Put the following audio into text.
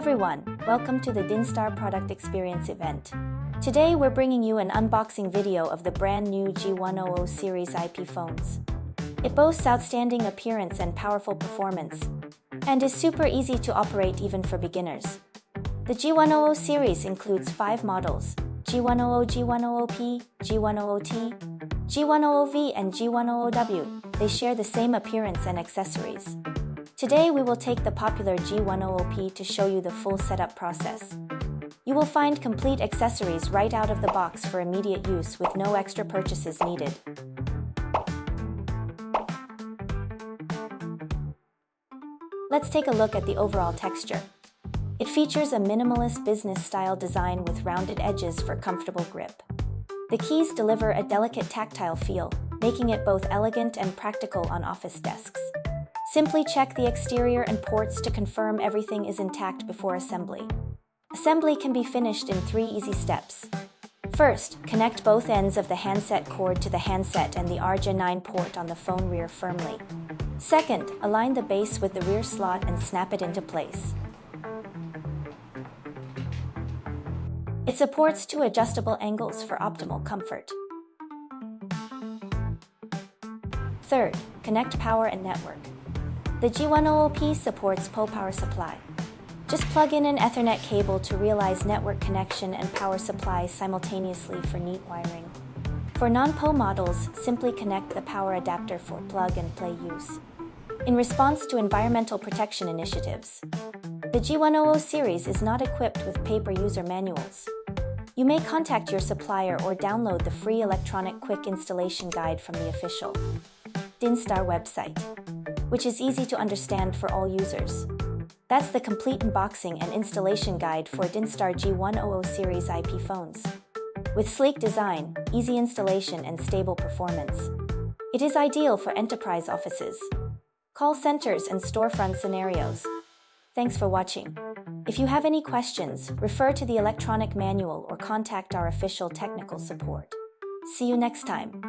everyone, welcome to the Dinstar Product Experience event. Today we're bringing you an unboxing video of the brand new G100 series IP phones. It boasts outstanding appearance and powerful performance, and is super easy to operate even for beginners. The G100 series includes 5 models: G100, G100P, G100T, G100V and G100W. They share the same appearance and accessories. Today we will take the popular G100P to show you the full setup process. You will find complete accessories right out of the box for immediate use with no extra purchases needed. Let's take a look at the overall texture. It features a minimalist business-style design with rounded edges for comfortable grip. The keys deliver a delicate tactile feel, making it both elegant and practical on office desks. Simply check the exterior and ports to confirm everything is intact before assembly. Assembly can be finished in 3 easy steps. First, connect both ends of the handset cord to the handset and the G9 port on the phone rear firmly. Second, align the base with the rear slot and snap it into place. It supports 2 adjustable angles for optimal comfort. Third, connect power and network. The G100P supports power supply. Just plug in an Ethernet cable to realize network connection and power supply simultaneously for neat wiring. For non-PO models, simply connect the power adapter for plug-and-play use. In response to environmental protection initiatives, the G100 series is not equipped with paper user manuals. You may contact your supplier or download the free electronic quick installation guide from the official Dinstar website, which is easy to understand for all users. That's the complete unboxing and installation guide for Dinstar G100 series IP phones. With sleek design, easy installation and stable performance, it is ideal for enterprise offices, call centers and storefront scenarios. Thanks for watching. If you have any questions, refer to the electronic manual or contact our official technical support. See you next time.